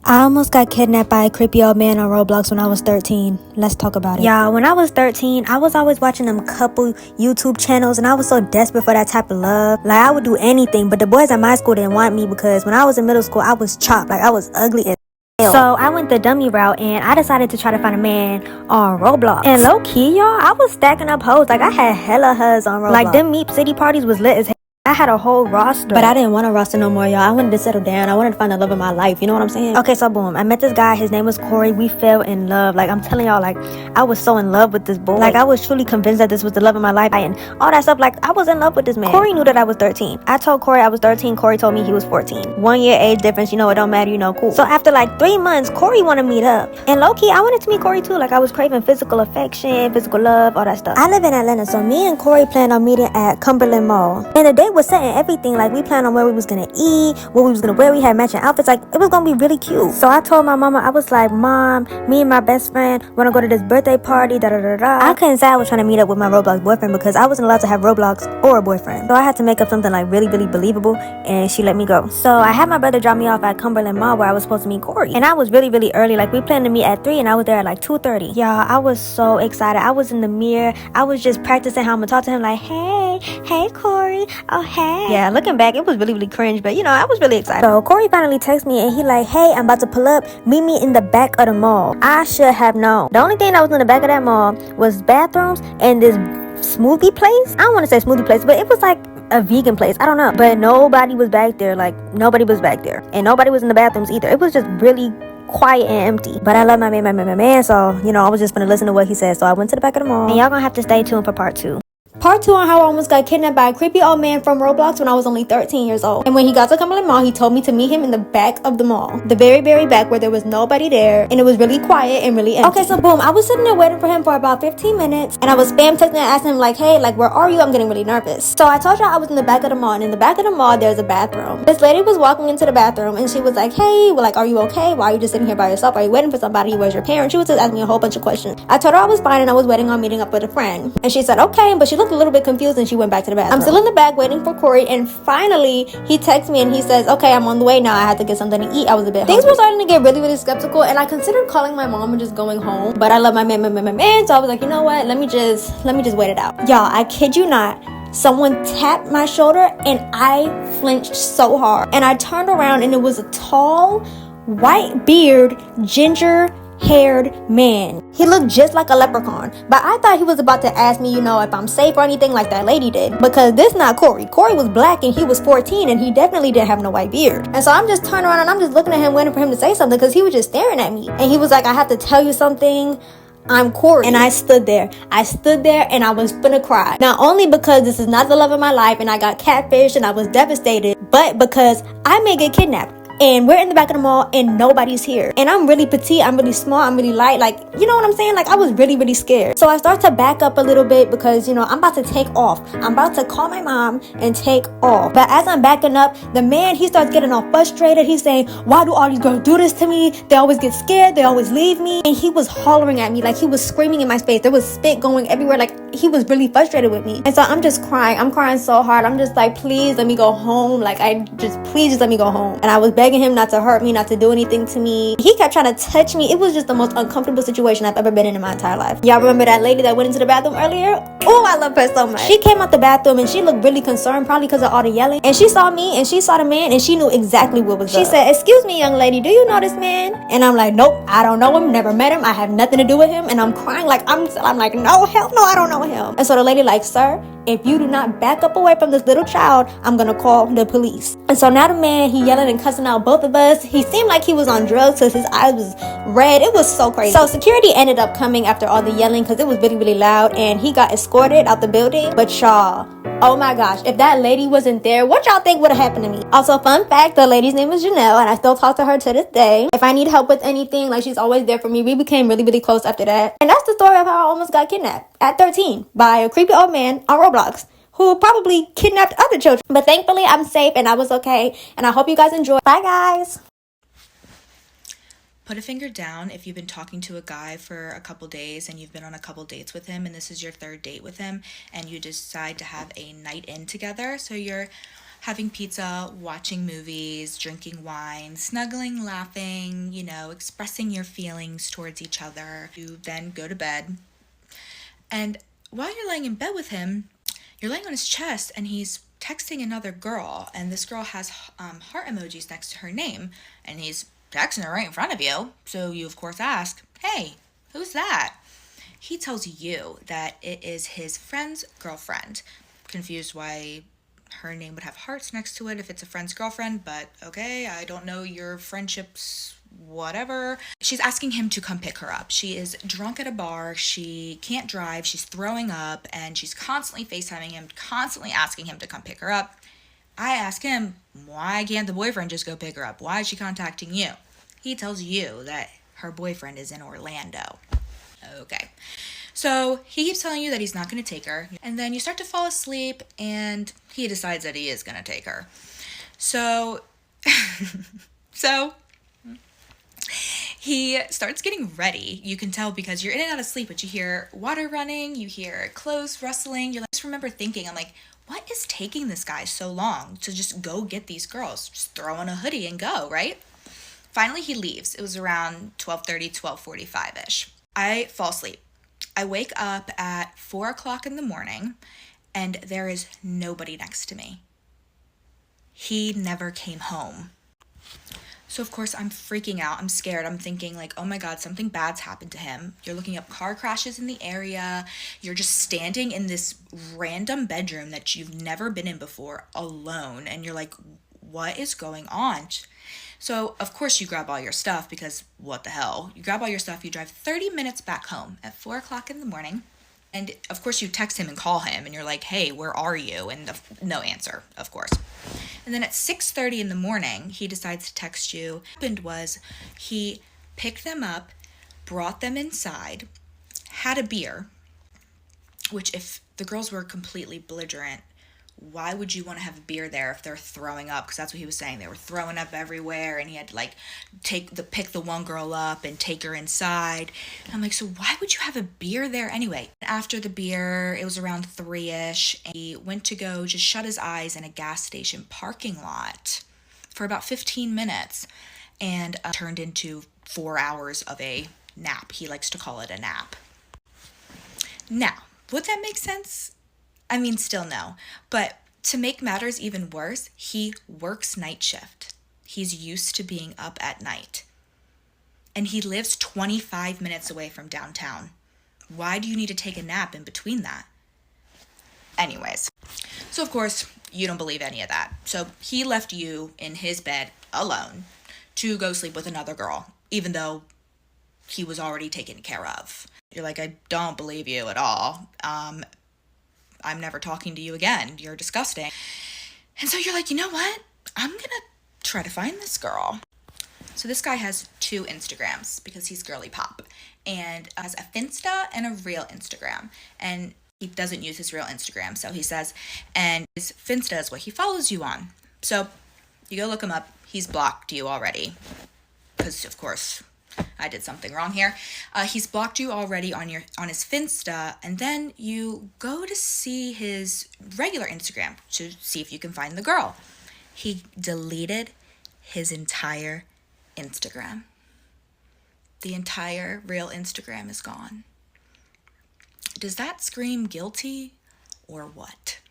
I almost got kidnapped by a creepy old man on Roblox when I was 13. Let's talk about it. Y'all, when I was 13, I was always watching them couple YouTube channels, and I was so desperate for that type of love. Like, I would do anything, but the boys at my school didn't want me because when I was in middle school, I was chopped. Like, I was ugly as hell. So I went the dummy route, and I decided to try to find a man on Roblox. And low-key, y'all, I was stacking up hoes. Like, I had hella huz on Roblox. Like, them Meep City parties was lit as hell. I had a whole roster, but I didn't want a roster no more, y'all. I wanted to settle down. I wanted to find the love of my life. You know what I'm saying? Okay, so boom, I met this guy. His name was Corey. We fell in love. Like, I'm telling y'all, like, I was so in love with this boy. Like, I was truly convinced that this was the love of my life and all that stuff. Like, I was in love with this man. Corey knew that I was 13. I told Corey I was 13. Corey told me he was 14. 1 year age difference. You know, it don't matter. You know, cool. So after like 3 months, Corey wanted to meet up. And low-key, I wanted to meet Corey too. Like, I was craving physical affection, physical love, all that stuff. I live in Atlanta, so me and Corey planned on meeting at Cumberland Mall. And the date was set and everything. Like, we planned on where we was gonna eat, what we was gonna wear. We had matching outfits. Like, it was gonna be really cute. So I told my mama, I was like, Mom, me and my best friend wanna go to this birthday party, da da da da. I couldn't say I was trying to meet up with my Roblox boyfriend because I wasn't allowed to have Roblox or a boyfriend. So I had to make up something like really, really believable, and she let me go. So I had my brother drop me off at Cumberland Mall where I was supposed to meet Corey. And I was really, really early. Like, we planned to meet at 3 and I was there at like 2:30. Y'all, I was so excited. I was in the mirror. I was just practicing how I'm gonna talk to him like, hey Corey, oh hey. Yeah, looking back, it was really, really cringe, but you know, I was really excited. So Corey finally texted me and he like, hey, I'm about to pull up, meet me in the back of the mall. I should have known. The only thing that was in the back of that mall was bathrooms and this smoothie place. I don't want to say smoothie place, but it was like a vegan place. I don't know, but nobody was back there. Like, nobody was back there, and nobody was in the bathrooms either. It was just really quiet and empty. But I love my man, so you know, I was just gonna listen to what he said. So I went to the back of the mall, and y'all gonna have to stay tuned for part 2. Part 2 on how I almost got kidnapped by a creepy old man from Roblox when I was only 13 years old. And when he got to Cumberland Mall, he told me to meet him in the back of the mall. The very, very back where there was nobody there. And it was really quiet and really empty. Okay, so boom, I was sitting there waiting for him for about 15 minutes. And I was spam texting and asking him like, hey, like, where are you? I'm getting really nervous. So I told y'all I was in the back of the mall. And in the back of the mall, there's a bathroom. This lady was walking into the bathroom and she was like, hey, well, like, are you okay? Why are you just sitting here by yourself? Are you waiting for somebody? Where's your parents? She was just asking me a whole bunch of questions. I told her I was fine and I was waiting on meeting up with a friend. And she said, okay, but she looked a little bit confused and she went back to the bathroom. I'm still in the back waiting for Corey, and finally he texts me and he says, okay, I'm on the way now. I had to get something to eat. I was a bit hungry. Things were starting to get really, really skeptical, and I considered calling my mom and just going home, but I love my man, so I was like, you know what, let me just wait it out. Y'all, I kid you not, someone tapped my shoulder and I flinched so hard, and I turned around and it was a tall, white beard, ginger haired man. He looked just like a leprechaun, but I thought he was about to ask me, you know, if I'm safe or anything like that lady did, because this not Corey. Corey was black and he was 14 and he definitely didn't have no white beard. And so I'm just turning around and I'm just looking at him waiting for him to say something because he was just staring at me, and he was like, I have to tell you something, I'm Corey. And I stood there and I was finna cry, not only because this is not the love of my life and I got catfished and I was devastated, but because I may get kidnapped. And we're in the back of the mall and nobody's here. And I'm really petite, I'm really small, I'm really light. Like, you know what I'm saying? Like, I was really, really scared. So I start to back up a little bit because, you know, I'm about to take off. I'm about to call my mom and take off. But as I'm backing up, the man, he starts getting all frustrated. He's saying, why do all these girls do this to me? They always get scared. They always leave me. And he was hollering at me. Like, he was screaming in my face. There was spit going everywhere. Like, he was really frustrated with me. And so I'm just crying. I'm crying so hard. I'm just like, please let me go home. Like, please just let me go home. And I was begging him not to hurt me, not to do anything to me. He kept trying to touch me. It was just the most uncomfortable situation I've ever been in my entire life. Y'all remember that lady that went into the bathroom earlier? Oh, I love her so much. She came out the bathroom and she looked really concerned, probably because of all the yelling. And she saw me and she saw the man and she knew exactly what was up. She said, excuse me, young lady, do you know this man? And I'm like, nope, I don't know him, never met him, I have nothing to do with him. And I'm crying like, I'm like, no, hell no, I don't know him. And so the lady like, sir, if you do not back up away from this little child, I'm gonna call the police. And so now the man, he yelling and cussing out both of us. He seemed like he was on drugs because his eyes was red. It was so crazy. So security ended up coming after all the yelling because it was really, really loud, and he got escorted out the building. But y'all, oh my gosh, if that lady wasn't there, what y'all think would have happened to me? Also, fun fact, the lady's name is Janelle, and I still talk to her to this day. If I need help with anything, like, she's always there for me. We became really, really close after that. And that's the story of how I almost got kidnapped at 13 by a creepy old man on Roblox who probably kidnapped other children. But thankfully, I'm safe and I was okay. And I hope you guys enjoy. Bye, guys. Put a finger down if you've been talking to a guy for a couple days and you've been on a couple dates with him and this is your third date with him and you decide to have a night in together. So you're having pizza, watching movies, drinking wine, snuggling, laughing, expressing your feelings towards each other. You then go to bed. And while you're laying in bed with him, you're laying on his chest and he's texting another girl. And this girl has heart emojis next to her name. And he's texting her right in front of you. So you, of course, ask, hey, who's that? He tells you that it is his friend's girlfriend. Confused why her name would have hearts next to it if it's a friend's girlfriend, but okay, I don't know your friendships, whatever. She's asking him to come pick her up. She is drunk at a bar, she can't drive, she's throwing up, and she's constantly FaceTiming him, constantly asking him to come pick her up. I ask him, why can't the boyfriend just go pick her up? Why is she contacting you? He tells you that her boyfriend is in Orlando. Okay. So he keeps telling you that he's not going to take her. And then you start to fall asleep and he decides that he is going to take her. So he starts getting ready. You can tell because you're in and out of sleep, but you hear water running, you hear clothes rustling. I just remember thinking, I'm like, what is taking this guy so long to just go get these girls? Just throw on a hoodie and go, right? Finally, he leaves. It was around 12:30, 12:45-ish. I fall asleep. I wake up at 4 o'clock in the morning and there is nobody next to me. He never came home. So of course I'm freaking out. I'm scared. I'm thinking like, oh my God, something bad's happened to him. You're looking up car crashes in the area. You're just standing in this random bedroom that you've never been in before alone. And you're like, what is going on? So, of course, you grab all your stuff because what the hell? You grab all your stuff, you drive 30 minutes back home at 4 o'clock in the morning. And, of course, you text him and call him. And you're like, hey, where are you? And no answer, of course. And then at 6:30 in the morning, he decides to text you. What happened was he picked them up, brought them inside, had a beer, which if the girls were completely belligerent, why would you want to have a beer there if they're throwing up? Because that's what he was saying. They were throwing up everywhere, and he had to like pick the one girl up and take her inside. And I'm like, so why would you have a beer there anyway? After the beer, it was around 3-ish, and he went to go just shut his eyes in a gas station parking lot for about 15 minutes, and turned into 4 hours of a nap. He likes to call it a nap. Now, would that make sense? I mean, still no. But to make matters even worse, he works night shift. He's used to being up at night. And he lives 25 minutes away from downtown. Why do you need to take a nap in between that? Anyways, so of course, you don't believe any of that. So he left you in his bed alone to go sleep with another girl, even though he was already taken care of. You're like, I don't believe you at all. I'm never talking to you again. You're disgusting. And so you're like, you know what? I'm going to try to find this girl. So this guy has 2 Instagrams because he's girly pop, and has a Finsta and a real Instagram. And he doesn't use his real Instagram. So he says, and his Finsta is what he follows you on. So you go look him up. He's blocked you already because, of course, I did something wrong here. He's blocked you already on his Finsta, and then you go to see his regular Instagram to see if you can find the girl. He deleted his entire Instagram. The entire real Instagram is gone. Does that scream guilty or what?